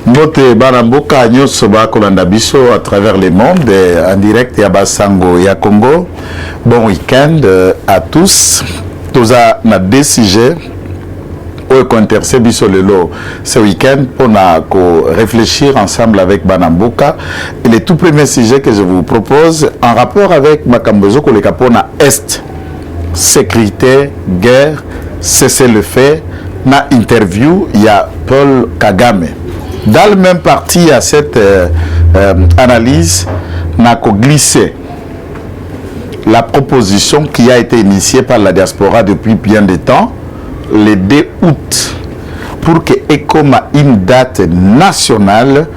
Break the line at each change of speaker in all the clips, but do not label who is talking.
Mote Banamboka nyonso bakolanda biso à travers le monde en direct ya Basango ya Congo. Bon week-end à tous. Toza na deux sujets au contexte biso lelo ce week-end pour réfléchir ensemble avec Banamboka. Et le tout premier sujet que je vous propose en rapport avec Makambozo koleka pona Est, sécurité, guerre, cessez-le-feu, na interview il y a Paul Kagame. Dans le même parti, il y a cette analyse, n'a glissé la proposition qui a été initiée par la diaspora depuis bien de temps, le 2 août, pour que ECOMA, une date nationale,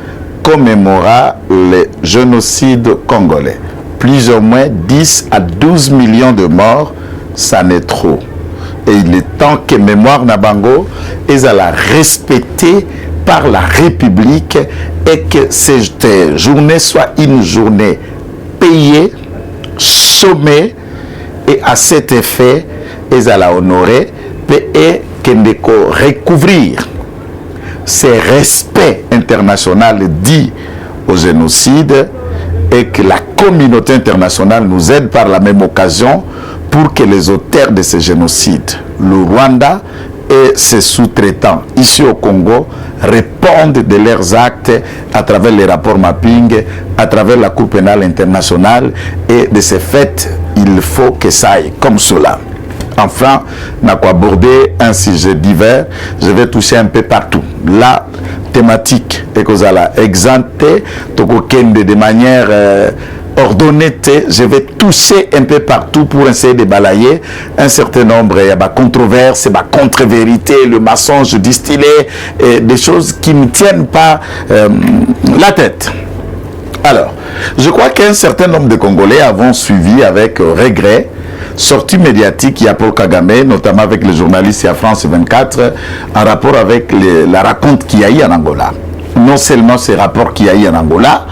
commémora le génocide congolais. Plus ou moins 10 à 12 millions de morts, ça n'est trop. Et il est temps que mémoire Nabango est à la respecter par la République et que cette journée soit une journée payée, sommée et à cet effet, ils à la honorer et qu'elle recouvrir ces respects internationaux dit au génocide et que la communauté internationale nous aide par la même occasion pour que les auteurs de ce génocide, le Rwanda et ses sous-traitants ici au Congo, répondent de leurs actes à travers les rapports mapping, à travers la Cour pénale internationale, et de ce fait, il faut que ça aille comme cela. Enfin, on a abordé un sujet divers, je vais toucher un peu partout. La thématique est que ça l'a exempté, de manière ordonnée, je vais toucher un peu partout pour essayer de balayer un certain nombre de controverses, de contre-vérités, le mensonge distillé, et des choses qui ne tiennent pas la tête. Alors, je crois qu'un certain nombre de Congolais avons suivi avec regret sortie médiatique, il y a Paul Kagame, notamment avec les journalistes à France 24, en rapport avec la raconte qu'il y a eu en Angola. Non seulement ces rapports qu'il y a eu en Angola,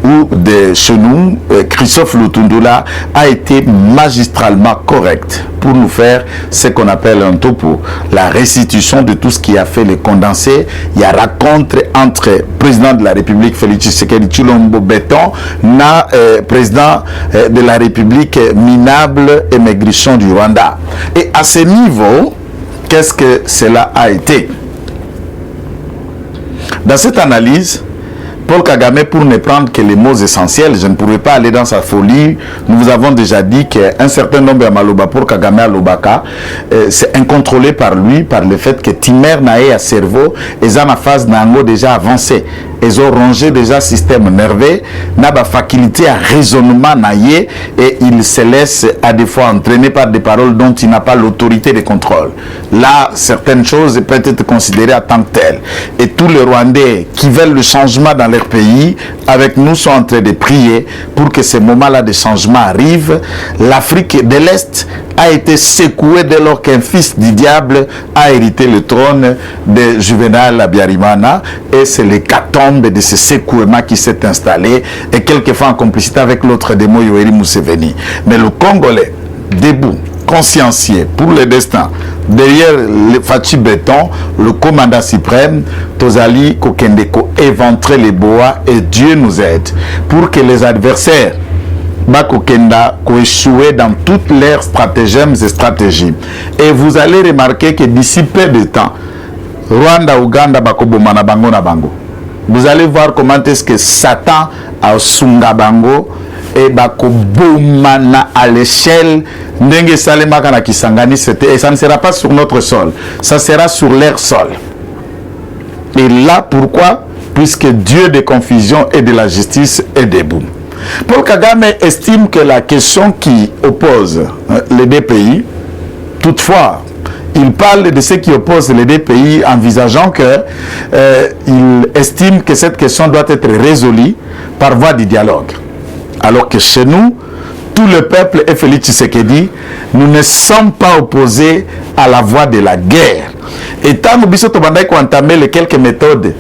où de chez nous, Christophe Lutundula a été magistralement correct pour nous faire ce qu'on appelle un topo, la restitution de tout ce qui a fait les condensés. Il y a rencontre entre président de la République Félix Tshisekedi Tshilombo Béton, na président de la République minable et maigrichon du Rwanda. Et à ce niveau, qu'est-ce que cela a été? Dans cette analyse, Paul Kagame, pour ne prendre que les mots essentiels, je ne pourrais pas aller dans sa folie. Nous vous avons déjà dit qu'un certain nombre de Maloba pour Kagame à Lobaka, c'est incontrôlé par lui, par le fait que Timer Nae à cerveau, et en phase Nango déjà avancé. Ils ont rongé déjà le système nerveux, n'a pas faculté à raisonnement naïe, et il se laisse à des fois entraîner par des paroles dont il n'a pas l'autorité de contrôle. Là, certaines choses peuvent être considérées en tant que telles. Et tous les Rwandais qui veulent le changement dans leur pays, avec nous, sont en train de prier pour que ces moments-là de changement arrivent. L'Afrique de l'Est a été secouée dès lors qu'un fils du diable a hérité le trône de Juvenal Abiyarimana, et c'est l'hécatombe de ce secouement qui s'est installé, et quelquefois en complicité avec l'autre démon Yoweri Museveni. Mais le Congolais, debout, consciencieux pour le destin, derrière le Fachi Béton, le commandant suprême, Tozali Kokendeko, éventrer les bois, et Dieu nous aide pour que les adversaires Bakokenda échouer dans toutes leurs stratagèmes et stratégies. Et vous allez remarquer que d'ici peu de temps, Rwanda, Ouganda, Bakobomana Bango na Bango. Vous allez voir comment est-ce que Satan a sunga Bango et Bakobomana à l'échelle Ndenge Salema Kana Kisangani, et ça ne sera pas sur notre sol, ça sera sur leur sol. Et là, pourquoi? Puisque Dieu de confusion et de la justice est debout. Paul Kagame estime que la question qui oppose les deux pays, toutefois, il parle de ce qui oppose les deux pays, envisageant qu'il estime que cette question doit être résolue par voie du dialogue. Alors que chez nous, tout le peuple et Félix Tshisekedi, nous ne sommes pas opposés à la voie de la guerre. Et tant que nous avons entamé les quelques méthodes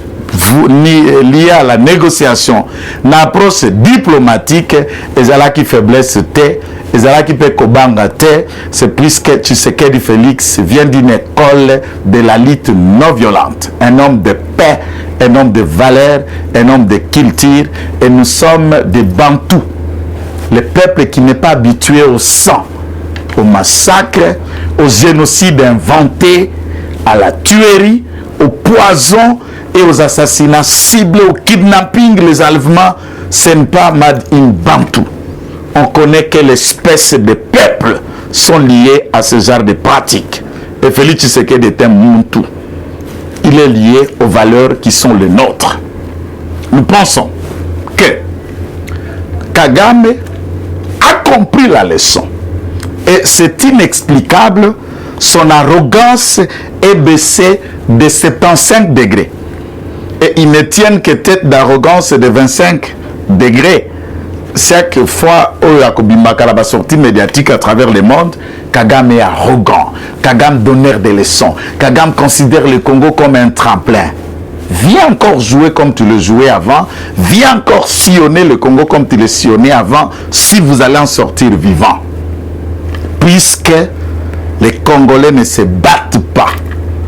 liées à la négociation, l'approche diplomatique, et là qui faiblesse, ezalaki pe kobanga te, c'est puisque Tshisekedi Félix vient d'une école de la lutte non violente, un homme de paix, un homme de valeur, un homme de culture, et nous sommes des Bantous, le peuple qui n'est pas habitué au sang, au massacre, au génocide inventé, à la tuerie, au poison et aux assassinats ciblés, au kidnapping, les enlèvements. Ce n'est pas Made in Bantou. On connaît que l'espèce de peuples sont liés à ce genre de pratiques. Et Félix Tshisekedi est un Muntu. Il est lié aux valeurs qui sont les nôtres. Nous pensons que Kagame a compris la leçon. Et c'est inexplicable, son arrogance est baissée de 75 degrés. Et ils ne tiennent que tête d'arrogance de 25 degrés. Chaque fois où il y a une sortie médiatique à travers le monde, Kagame est arrogant. Kagame donneur de leçons. Kagame considère le Congo comme un tremplin. Viens encore jouer comme tu le jouais avant. Viens encore sillonner le Congo comme tu le sillonnais avant, si vous allez en sortir vivant. Puisque les Congolais ne se battent pas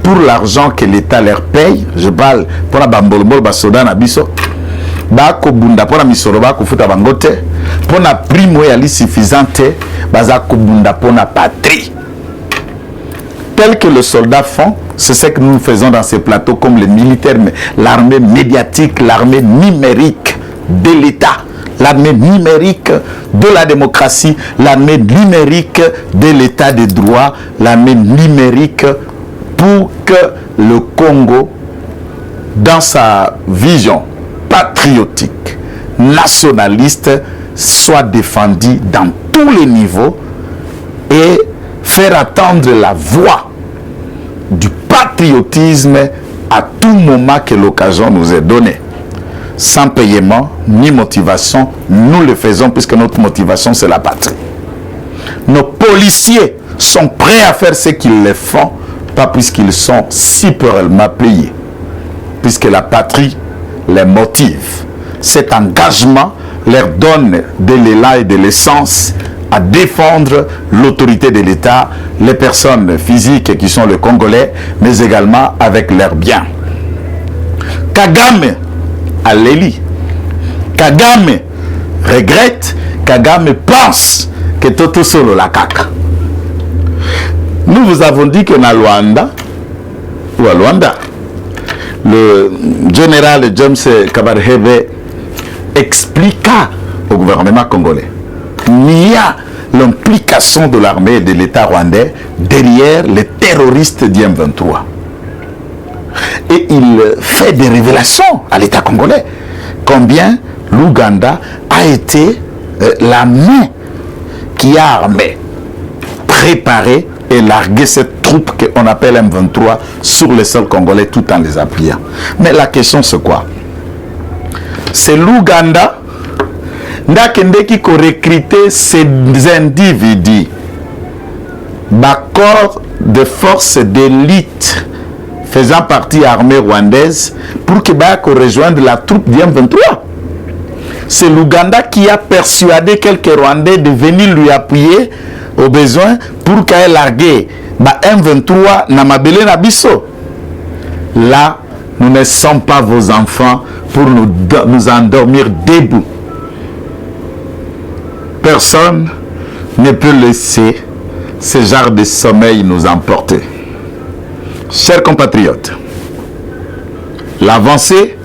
pour l'argent que l'État leur paye. Je parle pour la bambolobol basoda na biso. Bako bunda pour la misoro bako futa bangote. Pour la prime yali suffisante, bazako bunda pour la patrie. Tel que les soldats font, c'est ce que nous faisons dans ces plateaux comme les militaires, l'armée médiatique, l'armée numérique de l'État, l'armée numérique de la démocratie, l'armée numérique de l'État de droit, l'armée numérique pour que le Congo, dans sa vision patriotique, nationaliste, soit défendu dans tous les niveaux et faire attendre la voix du patriotisme à tout moment que l'occasion nous est donnée. Sans paiement ni motivation, nous le faisons puisque notre motivation c'est la patrie. Nos policiers sont prêts à faire ce qu'ils le font, pas puisqu'ils sont si peureusement payés, puisque la patrie les motive. Cet engagement leur donne de l'élan et de l'essence à défendre l'autorité de l'État, les personnes physiques qui sont les Congolais, mais également avec leurs biens. Kagame a l'élit. Kagame regrette. Kagame pense que Toto Solo la caca. Nous vous avons dit que na Luanda, ou à Luanda, le général James Kabarebe expliqua au gouvernement congolais il y a l'implication de l'armée et de l'État rwandais derrière les terroristes d'M23. Et il fait des révélations à l'État congolais. Combien l'Ouganda a été la main qui a armé, préparé et largué cette troupe qu'on appelle M23 sur le sol congolais tout en les appuyant. Mais la question c'est quoi? C'est l'Ouganda qui a recruté ces individus, corps de force d'élite faisant partie armée rwandaise pour qu'ils rejoignent la troupe d'M23. C'est l'Ouganda qui a persuadé quelques Rwandais de venir lui appuyer au besoin pour qu'elle largue M23 na mabele na biso. Là, nous ne sommes pas vos enfants pour nous endormir debout. Personne ne peut laisser ce genre de sommeil nous emporter. Chers compatriotes, l'avancée,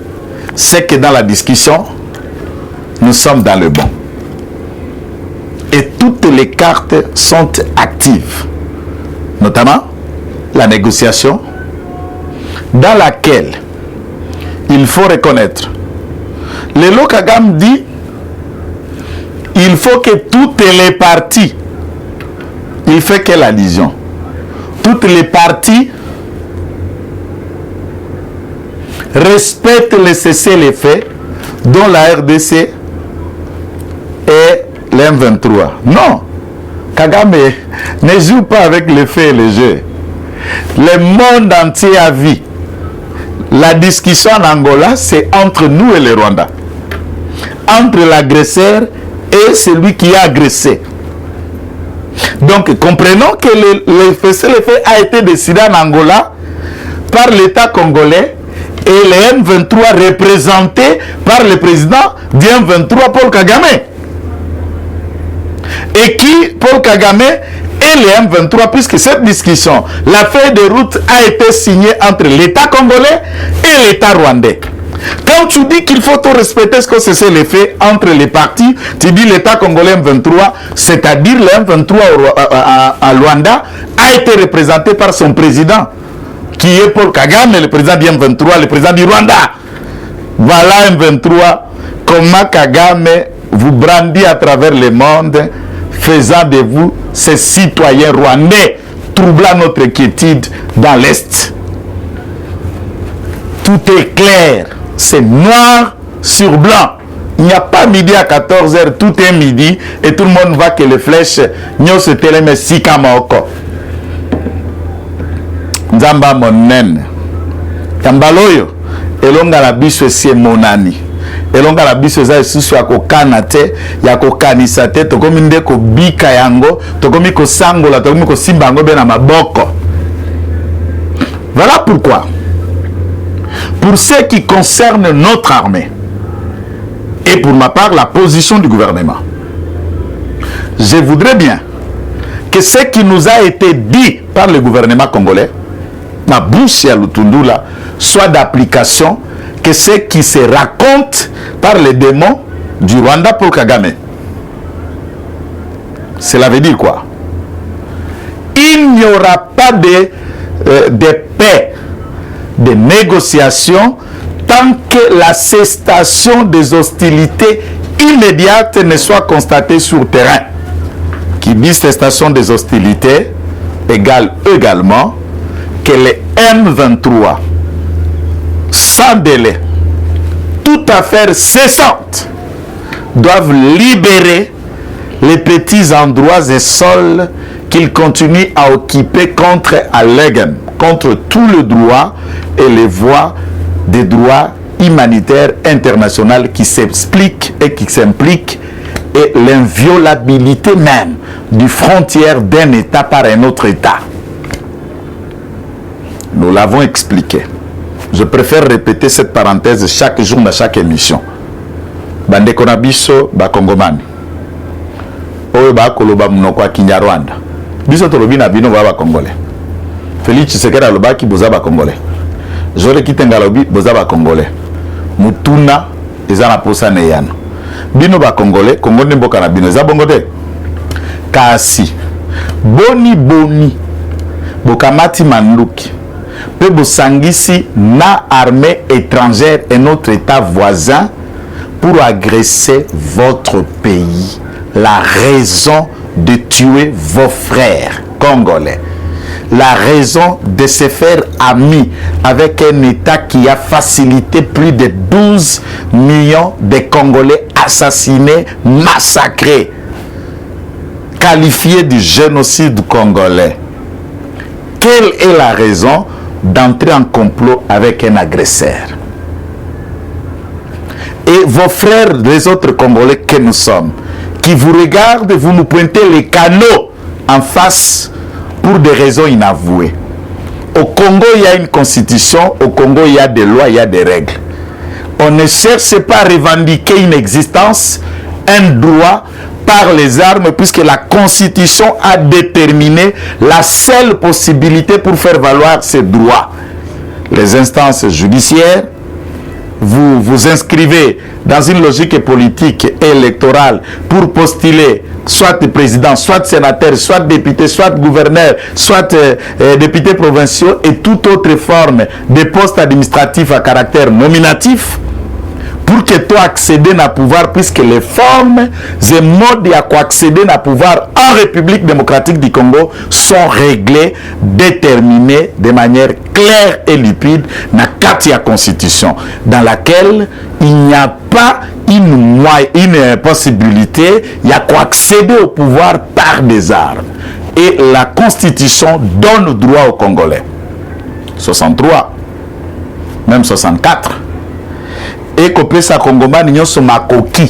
c'est que dans la discussion, nous sommes dans le bon. Et toutes les cartes sont actives. Notamment la négociation dans laquelle il faut reconnaître. Le Kagame dit il faut que toutes les parties, il fait quelle allusion? Toutes les parties respectent les cessez-le-feu dont la RDC et l'M23. Non, Kagame ne joue pas avec les faits et les jeux. Le monde entier a vu. La discussion en Angola, c'est entre nous et le Rwanda. Entre l'agresseur et celui qui a agressé. Donc, comprenons que le cessez-le-feu a été décidé en Angola par l'État congolais et le M23 représenté par le président du M23, Paul Kagame. Et qui, Paul Kagame et le M23, puisque cette discussion, la feuille de route a été signée entre l'État congolais et l'État rwandais. Quand tu dis qu'il faut tout respecter ce que c'est le fait entre les partis, tu dis l'État congolais M23, c'est-à-dire le M23 à Luanda, a été représenté par son président, qui est Paul Kagame, le président du M23, le président du Rwanda. Voilà M23, comment Kagame vous brandit à travers le monde, faisant de vous ces citoyens rwandais, troublant notre quiétude dans l'Est. Tout est clair. C'est noir sur blanc. Il n'y a pas midi à 14h, tout est midi et tout le monde voit que les flèches n'y se télème si kamoko. Nzamba monen. Tambaloyo. Elonga la biso si monani. Elonga la biso za susu ya kokana te, ya kokanisa te, tokomi nde ko bika yango, tokomi ko sangola, tokomi ko simba yango be na maboko. Voilà pourquoi. Pour ce qui concerne notre armée, et pour ma part la position du gouvernement, je voudrais bien que ce qui nous a été dit par le gouvernement congolais, ma bouche à Lutundula, soit d'application, que ce qui se raconte par les démons du Rwanda pour Kagame. Cela veut dire quoi? Il n'y aura pas de paix, de négociations, tant que la cessation des hostilités immédiates ne soit constatée sur le terrain. Qui dit cessation des hostilités égale également que les M23, sans délai, toute affaire cessante, doivent libérer les petits endroits et sols qu'ils continuent à occuper contre Allegem, contre tout le droit et les voies des droits humanitaires internationaux qui s'expliquent et qui s'impliquent, et l'inviolabilité même du frontière d'un État par un autre État. Nous l'avons expliqué. Je préfère répéter cette parenthèse chaque jour dans chaque émission. Bande konabiso ba Kongomani. Oyo ba koloba munoko wa Kinyarwanda. Biso tolobi na bino ba Congolais. Félix Tshisekedi alobaki boza ba Congolais. Jole Kitenga lobi boza ba Congolais. Mutuna eza na posa ne yana. Bino ba Congolais, Congo ne mboka na bino eza bongo te. Kasi boni bokamati manduki. Pe bosangisi na armée étrangère et notre état voisin pour agresser votre pays. La raison de tuer vos frères congolais. La raison de se faire ami avec un État qui a facilité plus de 12 millions de Congolais assassinés, massacrés, qualifiés du génocide congolais. Quelle est la raison d'entrer en complot avec un agresseur? Et vos frères, les autres Congolais que nous sommes, qui vous regardent, vous nous pointez les canaux en face pour des raisons inavouées. Au Congo, il y a une constitution, au Congo, il y a des lois, il y a des règles. On ne cherche pas à revendiquer une existence, un droit par les armes, puisque la constitution a déterminé la seule possibilité pour faire valoir ces droits. Les instances judiciaires, vous vous inscrivez dans une logique politique et électorale pour postuler soit président, soit sénateur, soit député, soit gouverneur, soit député provincial et toute autre forme de poste administratif à caractère nominatif pour que tu accèdes à pouvoir, puisque les formes et modes à accéder à pouvoir en République démocratique du Congo sont réglés, déterminés de manière claire et limpide dans la Constitution, dans laquelle il n'y a pas une possibilité, il y a quoi accéder au pouvoir par des armes. Et la Constitution donne droit aux Congolais. 63, même 64. Et que ça Congomani nyoso makoki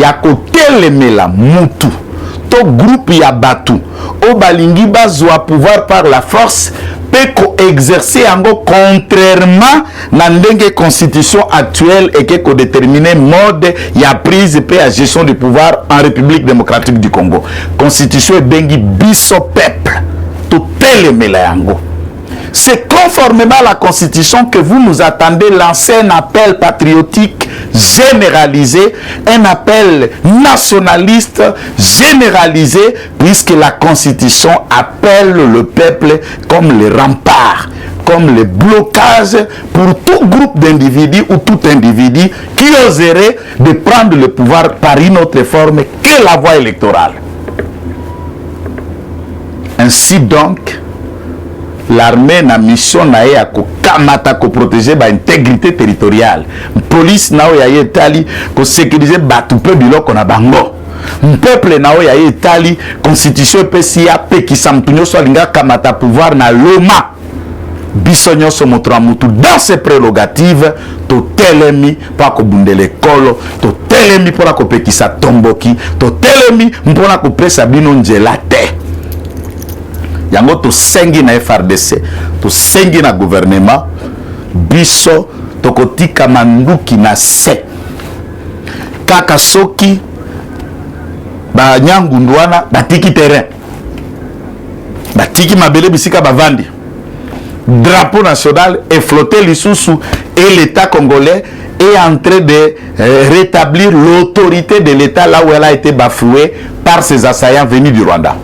ya kotelemela mutu to groupe ya batu o balingi bazwa pouvoir par la force peut exercer yango contrairement na ndenge constitution actuelle et que ko déterminer mode ya prise et à gestion du pouvoir en République démocratique du Congo. Constitution bengi biso peuple tout telemela yango. C'est conformément à la Constitution que vous nous attendez lancer un appel patriotique généralisé, un appel nationaliste généralisé, puisque la Constitution appelle le peuple comme les remparts, comme les blocages pour tout groupe d'individus ou tout individu qui oserait de prendre le pouvoir par une autre forme que la voie électorale. Ainsi donc, l'armée na mission na ya ko kamata ko protéger ba intégrité territoriale. Police na ya etali ko sécuriser batu pe biloko na bango. Peuple na ya etali constitution PCA pe ki samtunyo so linga kamata pouvoir na loma. Bisonyo so motra mutu dans ses prérogatives to telemi pa ko bundele kolo, to telemi pona ko pekisa tomboki, to telemi mpona ko pesa bino njela te. Yango to sengi na FRDC, to sengi na gouvernement, biso to kotika manduki na se. Kaka soki ba nyangu ndwana batiki terrain. Batiki mabele bisika bavandi. Drapeau national est flotté l'Issoussou et l'État congolais est en train de rétablir l'autorité de l'État là où elle a été bafouée par ses assaillants venus du Rwanda.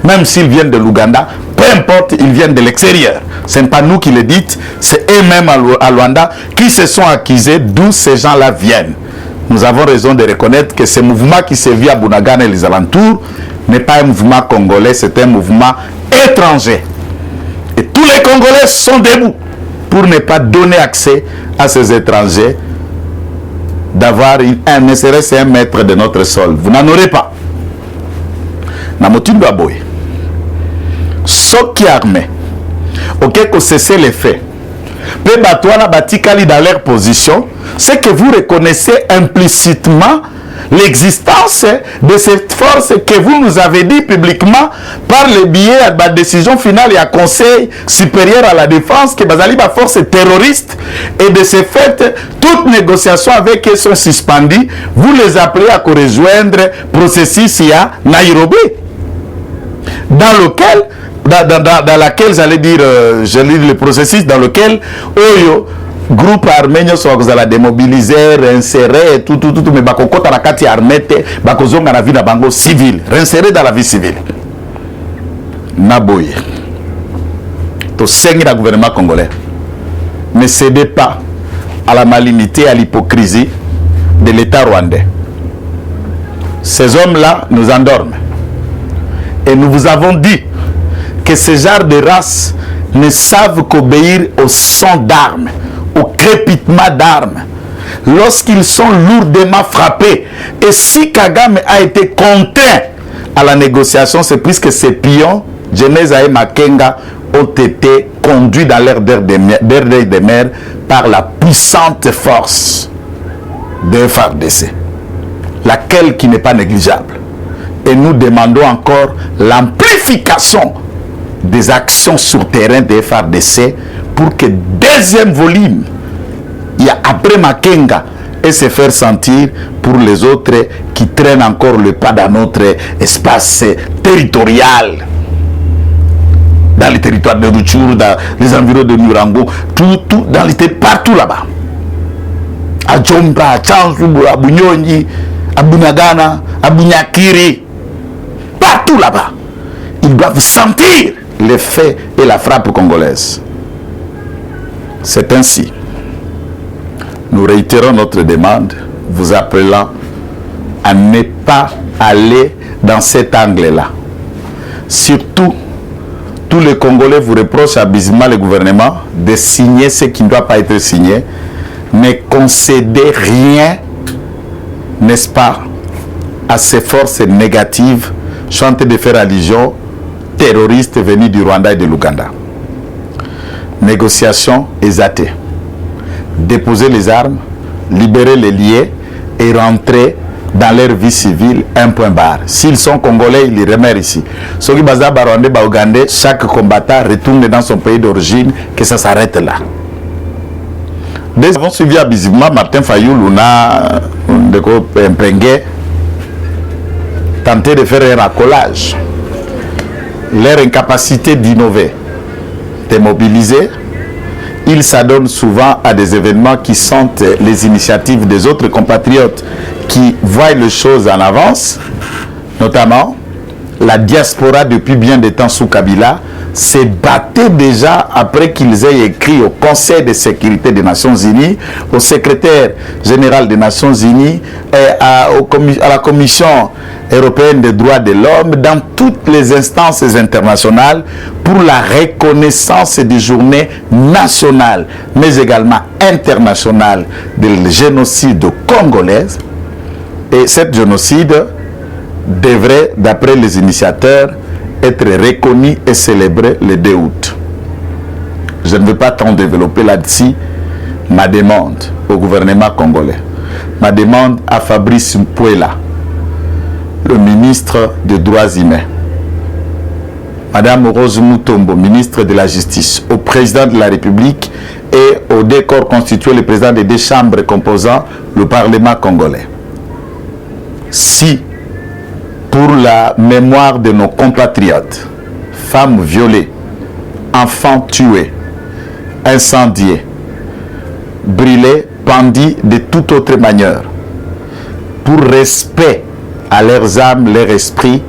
Même s'ils viennent de l'Ouganda, peu importe, ils viennent de l'extérieur. Ce n'est pas nous qui le dites, c'est eux-mêmes à Luanda qui se sont accusés d'où ces gens-là viennent. Nous avons raison de reconnaître que ce mouvement qui se vit à Bunagana et les alentours n'est pas un mouvement congolais, c'est un mouvement étranger. Et tous les Congolais sont debout pour ne pas donner accès à ces étrangers d'avoir ne serait-ce un mètre de notre sol. Vous n'en aurez pas. Namotindo aboye. Soki armé, ok, que cessez les faits. Peu batouana batikali dans leur position, c'est que vous reconnaissez implicitement l'existence de cette force que vous nous avez dit publiquement par le biais de la décision finale et à Conseil supérieur à la défense que Bazali ba force terroriste et de ce fait, toute négociation avec eux sont suspendues. Vous les appelez à rejoindre processus à Nairobi, dans lequel dans laquelle j'allais dire le processus dans lequel Oyo groupe armé soit vous allez démobiliser, réinsérer tout mais bakokota na kati armete bakozonga na vie na bango civil, réinsérer dans la vie civile. Naboye. To sengi na gouvernement congolais. Ne cédez pas à la malignité, à l'hypocrisie de l'État rwandais. Ces hommes-là nous endorment. Et nous vous avons dit que ce genre de race ne savent qu'obéir au son d'armes, au crépitement d'armes, lorsqu'ils sont lourdement frappés. Et si Kagame a été contraint à la négociation, c'est puisque ces pions, Genesa et Makenga, ont été conduits dans l'air des mers par la puissante force de FARDC, laquelle qui n'est pas négligeable. Et nous demandons encore l'amplification des actions sur terrain de FARDC pour que deuxième volume, il y a après Makenga et se faire sentir pour les autres qui traînent encore le pas dans notre espace territorial, dans les territoires de Rutshuru, dans les environs de Nurango, partout là-bas. À Djomba, à Chanzubu, à Bunyonyi, à Bunagana, à Bunyakiri, partout là-bas. Ils doivent sentir l'effet et la frappe congolaise. C'est ainsi. Nous réitérons notre demande, vous appelant à ne pas aller dans cet angle-là. Surtout, tous les Congolais vous reprochent abusivement le gouvernement de signer ce qui ne doit pas être signé. Ne concédez rien, n'est-ce pas, à ces forces négatives chanter de faire allusion terroristes venus du Rwanda et de l'Ouganda. Négociation exatée. Déposer les armes, libérer les liés et rentrer dans leur vie civile, un point barre. S'ils sont congolais, ils les remercient ici. Ceux qui sont barondés, ougandais, chaque combattant retourne dans son pays d'origine, que ça s'arrête là. Nous avons suivi abusivement Martin Fayulu, Luna, Mpengue, tenter de faire un racolage. Leur incapacité d'innover, de mobiliser, ils s'adonnent souvent à des événements qui sont les initiatives des autres compatriotes qui voient les choses en avance, notamment la diaspora depuis bien des temps sous Kabila se battait déjà après qu'ils aient écrit au Conseil de sécurité des Nations Unies, au secrétaire général des Nations Unies et à la Commission européenne des droits de l'homme, dans toutes les instances internationales pour la reconnaissance des journées nationales, mais également internationales du génocide congolais. Et cette génocide devrait, d'après les initiateurs, être reconnu et célébré le 2 août. Je ne veux pas tant développer là-dessus ma demande au gouvernement congolais, ma demande à Fabrice Mpouela, le ministre des Droits humains, Madame Rose Mutombo, ministre de la Justice, au président de la République et au décor constitué le président des 2 chambres composant le Parlement congolais. Si, pour la mémoire de nos compatriotes, femmes violées, enfants tués, incendiés, brûlés, pendus de toute autre manière, pour respect à leurs âmes, leur esprit,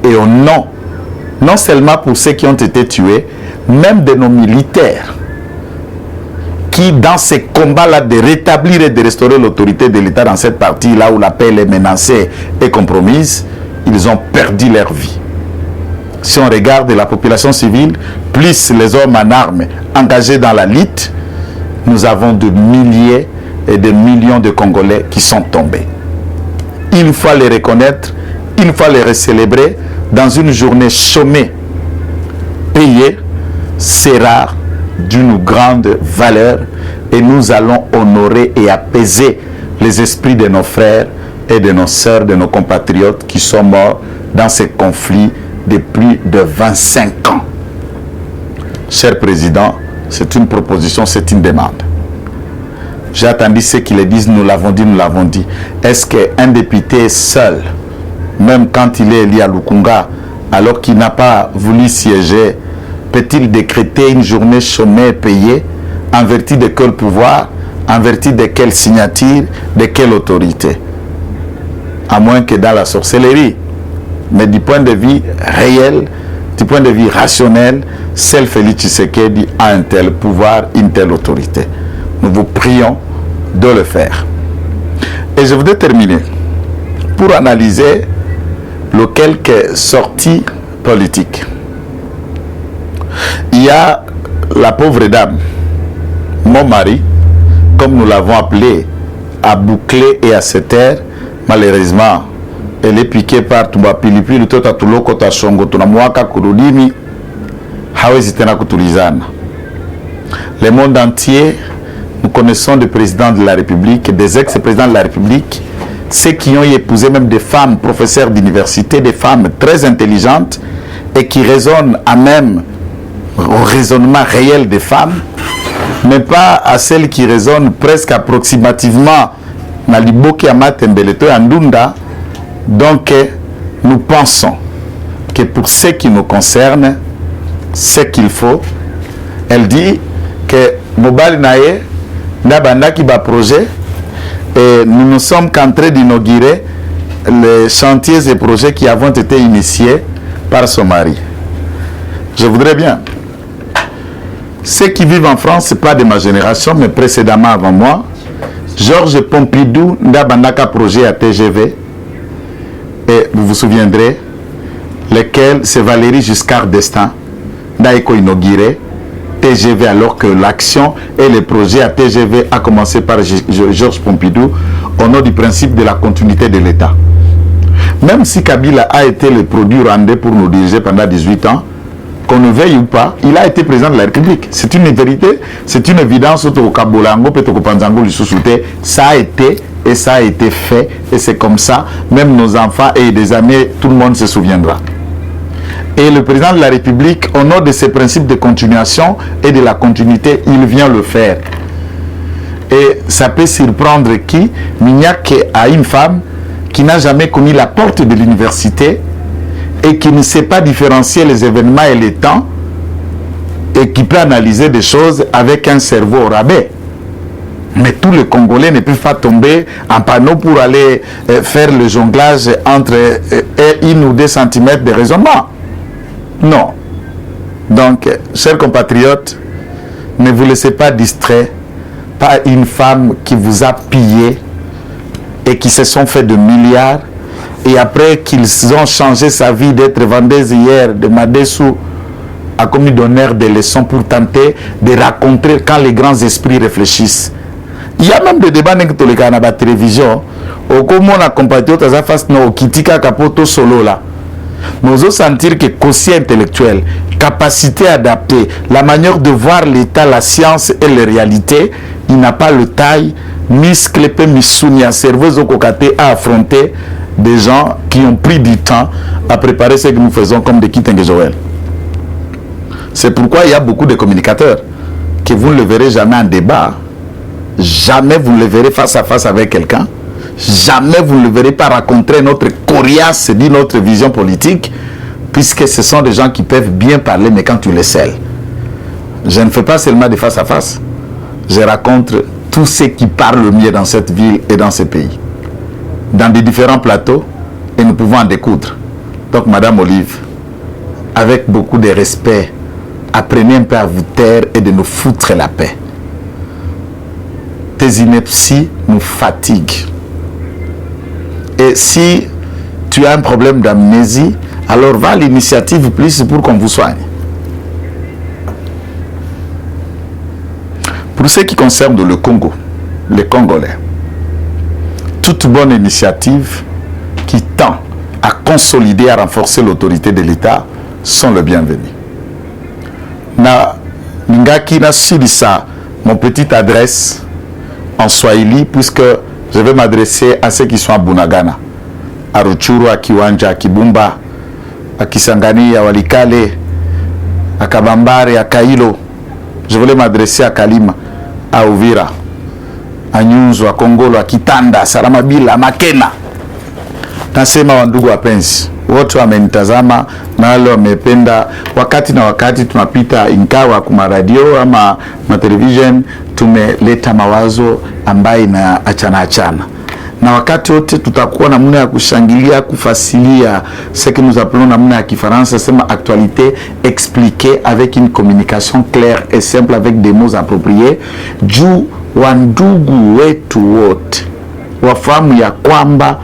et au nom, non seulement pour ceux qui ont été tués, même de nos militaires, qui dans ces combats-là de rétablir et de restaurer l'autorité de l'État dans cette partie là où la paix est menacée et compromise, ils ont perdu leur vie. Si on regarde la population civile, plus les hommes en armes engagés dans la lutte, nous avons de milliers et de millions de Congolais qui sont tombés. Il faut les reconnaître, il faut les célébrer dans une journée chômée, payée, c'est rare, d'une grande valeur, et nous allons honorer et apaiser les esprits de nos frères et de nos sœurs, de nos compatriotes qui sont morts dans ces conflits de plus de 25 ans. Cher Président, c'est une proposition, c'est une demande. J'ai attendu ceux qui le disent, nous l'avons dit, nous l'avons dit. Est-ce qu'un député seul, même quand il est élu à Lukunga, alors qu'il n'a pas voulu siéger, peut-il décréter une journée chômée payée en vertu de quel pouvoir, en vertu de quelle signature, de quelle autorité? À moins que dans la sorcellerie. Mais du point de vue réel, du point de vue rationnel, seul Félix Tshisekedi a un tel pouvoir, une telle autorité. Nous vous prions de le faire. Et je voudrais terminer pour analyser les quelques sorties politiques. Il y a la pauvre dame, mon mari, comme nous l'avons appelé, à boucler et à se taire. Malheureusement, elle est piquée par Tumbapilipili, Tota Tuloko, Tashongo, Tunamwaka, Kurudimi, hawezi tena kutulizana. Le monde entier, nous connaissons des présidents de la République, des ex-présidents de la République, ceux qui ont épousé même des femmes professeurs d'université, des femmes très intelligentes et qui raisonnent à même au raisonnement réel des femmes, mais pas à celles qui raisonnent presque approximativement na liboki amatembeleto ya ndunda. Donc nous pensons que pour ce qui nous concerne, ce qu'il faut, elle dit que Mobali Naye n'a pas qui va projet et nous ne sommes qu'en train d'inaugurer les chantiers et projets qui ont été initiés par son mari. Je voudrais bien. Ceux qui vivent en France, ce n'est pas de ma génération, mais précédemment avant moi, Georges Pompidou n'a pas projet à TGV. Et vous vous souviendrez, lequel c'est Valéry Giscard d'Estaing n'a inauguré TGV alors que l'action et le projet à TGV a commencé par Georges Pompidou au nom du principe de la continuité de l'État. Même si Kabila a été le produit rwandais pour nous diriger pendant 18 ans, qu'on ne veuille ou pas, il a été président de la République. C'est une vérité, c'est une évidence. Ça a été et ça a été fait, et c'est comme ça, même nos enfants et des années, tout le monde se souviendra. Et le président de la République, au nom de ses principes de continuation et de la continuité, il vient le faire. Et ça peut surprendre qui? Mignac a une femme qui n'a jamais connu la porte de l'université et qui ne sait pas différencier les événements et les temps et qui peut analyser des choses avec un cerveau au rabais. Mais tous les Congolais ne peuvent pas tomber en panneau pour aller faire le jonglage entre 1 ou 2 centimètres de raisonnement. Non. Donc, chers compatriotes, ne vous laissez pas distraire par une femme qui vous a pillé et qui se sont fait de milliards, et après qu'ils ont changé sa vie d'être vendeuse hier de Madessou a commis d'honneur des leçons pour tenter de raconter quand les grands esprits réfléchissent. Il y a même des débats dans la télévision. Au comment on a compatriote à face no kitika kapoto solo là. Nous osons sentir que quotient intellectuel, capacité adaptée, la manière de voir l'état, la science et les réalités, il n'a pas le taille, muscle, misounia, cerveau au cocaté à affronter des gens qui ont pris du temps à préparer ce que nous faisons comme des Kitenge Joël. C'est pourquoi il y a beaucoup de communicateurs que vous ne le verrez jamais en débat. Jamais vous ne le verrez face à face avec quelqu'un. Jamais vous ne le verrez pas raconter notre coriace dit notre vision politique, puisque ce sont des gens qui peuvent bien parler, mais quand tu les scelles. Je ne fais pas seulement de face à face. Je raconte tous ceux qui parlent le mieux dans cette ville et dans ce pays. Dans des différents plateaux, et nous pouvons en découdre. Donc, Madame Olive, avec beaucoup de respect, apprenez un peu à vous taire et de nous foutre la paix. Tes inepties nous fatiguent. Et si tu as un problème d'amnésie, alors va à l'initiative plus pour qu'on vous soigne. Pour ce qui concerne le Congo, les Congolais, toute bonne initiative qui tend à consolider, à renforcer l'autorité de l'État sont le bienvenu. Na Ngaki na Silisa, mon petite adresse en Swahili, puisque je vais m'adresser à ceux qui sont à Bunagana, à Ruchuru, à Kiwanja, à Kibumba, à Kisangani, à Walikale, à Kabambare, à Kailo. Je voulais m'adresser à Kalima, à Uvira, à Nyunzu, à Kongolo, à Kitanda, à Saramabila, à Makena. Nasema wandugu wapenzi, wote wamenitazama na wale wamependa. Wakati na wakati tunapita inkawa kuma radio ama ma television, tumeleta mawazo ambayo na achana. Na wakati wote tutakuwa na namna ya kushangilia, kufasilia ce que nous appelons namna ya Kifaransa sema actualité expliquée avec une communication claire et simple avec des mots appropriés. Juu wandugu wetu wote wafahamu ya kwamba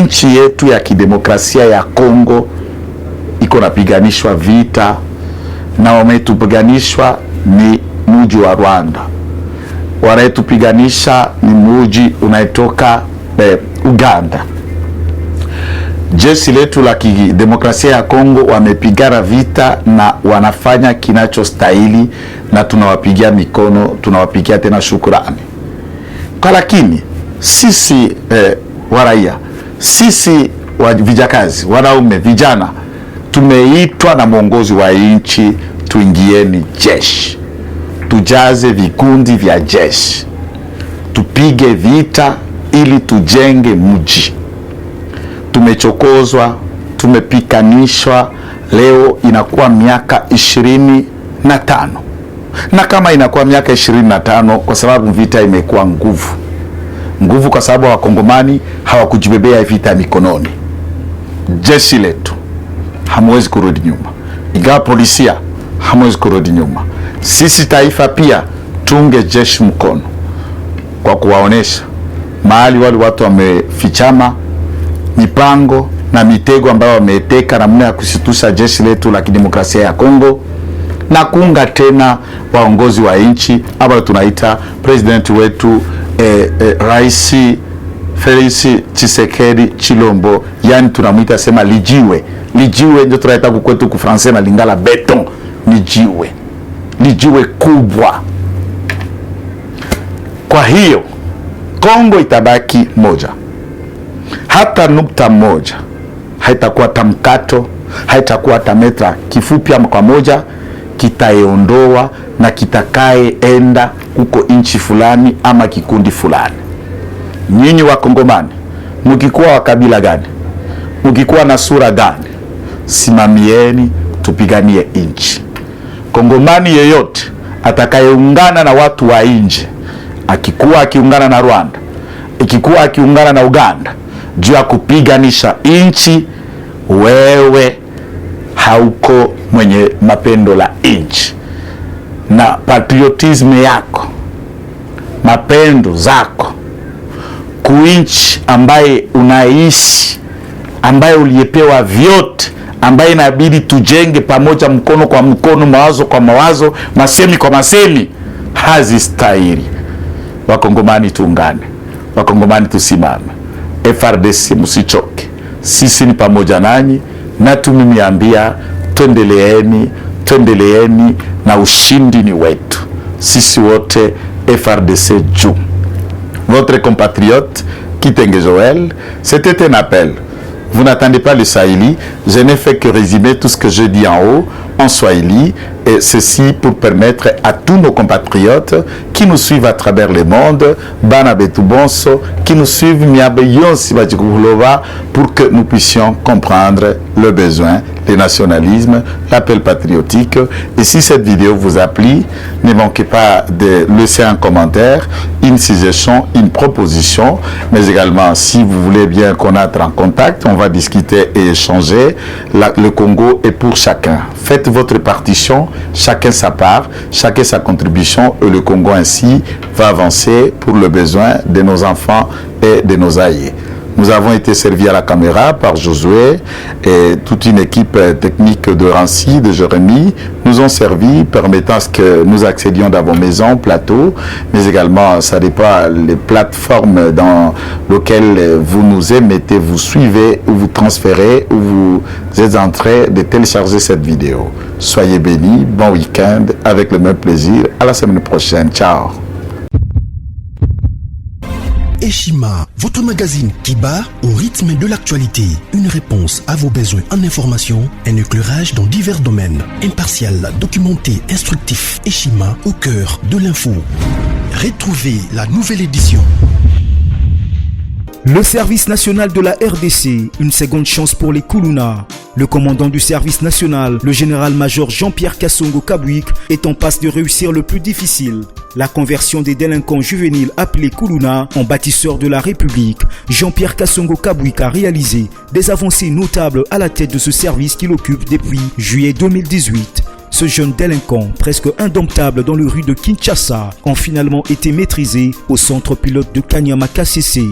nchi yetu ya kidemokrasia ya Kongo iko napiganishwa vita, na wametupiganishwa ni mji wa Rwanda. Wanayetupiganisha ni mji unaitoka Uganda. Jeshi letu la kidemokrasia ya Kongo wamepigana vita na wanafanya kinachostahili, na tunawapigia mikono, tunawapigia tena shukrani. Kwa lakini sisi waraia, sisi vijakazi, wanaume, vijana, tumeitwa na mwongozi wa nchi tuingieni jeshi. Tujaze vikundi vya jeshi. Tupige vita ili tujenge mji. Tumechokozwa, tumepikanishwa, leo inakuwa miaka 25. Na kama inakuwa miaka 25 kwa sababu vita imekuwa nguvu kwa sababu wakongomani hawakujibebea vita mikononi. Jeshi letu hamwezi kurudi nyuma. Ingawa polisia hamwezi kurudi nyuma. Sisi taifa pia tunge jeshi mkono kwa kuwaonesha mahali wale watu wamefichama mipango na mitego ambayo wameteka namna ya kusitusha jeshi letu la kidemokrasia ya Kongo, na kuunga tena waongozi wa nchi ambao tunaita president wetu Rais Felix Tshisekedi Chilombo, yani tunamuita sema lijiwe Ni jiwe ndio tunaita kwetu ku français na lingala beton. Ni jiwe kubwa. Kwa hiyo Kongo itabaki moja. Hata nukta moja haitakuwa tamkato, haitakuwa tametra kifupi ama kwa moja kitaiondoa na kitakayeenda huko inchi fulani ama kikundi fulani. Nyinyi wa Kongomani, mkikuwa wa kabila gani, mkikuwa na sura gani, simamieni tupiganie inchi. Kongomani yeyote atakayeungana na watu wa nje, akikuwa akiungana na Rwanda, ikikuwa akiungana na Uganda juu ya kupiganisha inchi, wewe hauko mwenye mapendo la inchi. Na patriotisme yako, mapendo zako kuinchi ambaye unaishi, ambaye uliyepewa vyote, ambaye inabidi tujenge pamoja, mkono kwa mkono, mawazo kwa mawazo, masemi kwa masemi, hazistahili. Wakongomani tuungane, Wakongomani tusimame. FRDC msichoke, sisi ni pamoja nanyi, na tumimiambia tuendeleeni na ushindi ni wetu. Sisi wote FRDC juu. Votre compatriote Kitenge Joël, c'était un appel. Vous n'attendez pas le Swahili, je n'ai fait que résumer tout ce que je dis en haut en Swahili, et ceci pour permettre à tous nos compatriotes qui nous suivent à travers le monde, Bana Betu Bonso, qui nous suivent pour que nous puissions comprendre le besoin, le nationalisme, l'appel patriotique. Et si cette vidéo vous a plu, ne manquez pas de laisser un commentaire, une suggestion, une proposition, mais également si vous voulez bien qu'on entre en contact, on va discuter et échanger. Le Congo est pour chacun. Faites votre partition, chacun sa part, chacun sa contribution, et le Congo ainsi va avancer pour le besoin de nos enfants et de nos aïeux. Nous avons été servis à la caméra par Josué et toute une équipe technique de Rancy, de Jérémy, nous ont servi, permettant que nous accédions dans vos maisons, plateaux, mais également, ça dépend les plateformes dans lesquelles vous nous émettez, vous suivez, ou vous transférez, ou vous êtes en train de télécharger cette vidéo. Soyez bénis, bon week-end, avec le même plaisir. À la semaine prochaine. Ciao.
Eshima, votre magazine qui bat au rythme de l'actualité. Une réponse à vos besoins en information, un éclairage dans divers domaines. Impartial, documenté, instructif. Eshima au cœur de l'info. Retrouvez la nouvelle édition.
Le service national de la RDC, une seconde chance pour les Kuluna. Le commandant du service national, le général-major Jean-Pierre Kassongo Kabouik, est en passe de réussir le plus difficile. La conversion des délinquants juvéniles appelés Kuluna en bâtisseurs de la République. Jean-Pierre Kassongo Kabouik a réalisé des avancées notables à la tête de ce service qu'il occupe depuis juillet 2018. Ce jeune délinquant, presque indomptable dans les rues de Kinshasa, ont finalement été maîtrisés au centre pilote de Kanyama KCC.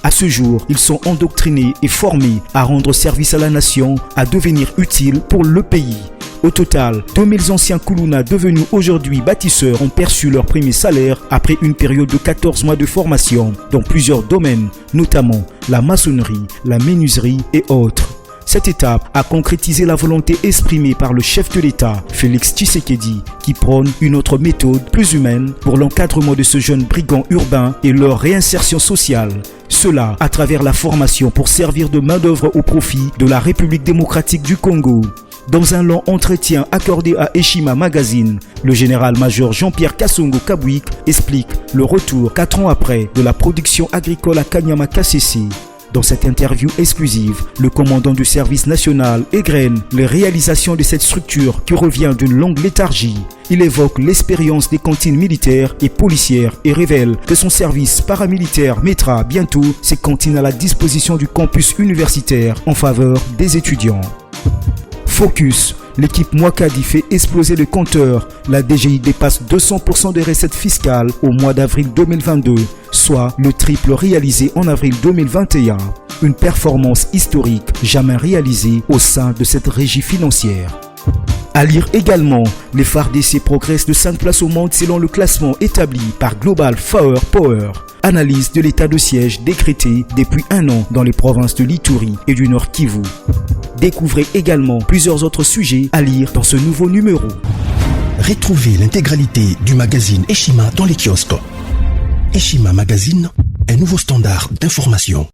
À ce jour, ils sont endoctrinés et formés à rendre service à la nation, à devenir utiles pour le pays. Au total, 2000 anciens Kuluna devenus aujourd'hui bâtisseurs ont perçu leur premier salaire après une période de 14 mois de formation dans plusieurs domaines, notamment la maçonnerie, la menuiserie et autres. Cette étape a concrétisé la volonté exprimée par le chef de l'État, Félix Tshisekedi, qui prône une autre méthode plus humaine pour l'encadrement de ce jeune brigand urbain et leur réinsertion sociale. Cela à travers la formation pour servir de main-d'œuvre au profit de la République démocratique du Congo. Dans un long entretien accordé à Eshima Magazine, le général-major Jean-Pierre Kassongo Kabouik explique le retour 4 ans après de la production agricole à Kanyama KCC. Dans cette interview exclusive, le commandant du service national égrène les réalisations de cette structure qui revient d'une longue léthargie. Il évoque l'expérience des cantines militaires et policières et révèle que son service paramilitaire mettra bientôt ses cantines à la disposition du campus universitaire en faveur des étudiants. Focus. L'équipe Mwakadi fait exploser le compteur. La DGI dépasse 200% des recettes fiscales au mois d'avril 2022, soit le triple réalisé en avril 2021. Une performance historique jamais réalisée au sein de cette régie financière. À lire également, les FARDC progressent de 5 places au monde selon le classement établi par Global Power. Analyse de l'état de siège décrété depuis 1 an dans les provinces de l'Ituri et du Nord Kivu. Découvrez également plusieurs autres sujets à lire dans ce nouveau numéro.
Retrouvez l'intégralité du magazine Eshima dans les kiosques. Eshima Magazine, un nouveau standard d'information.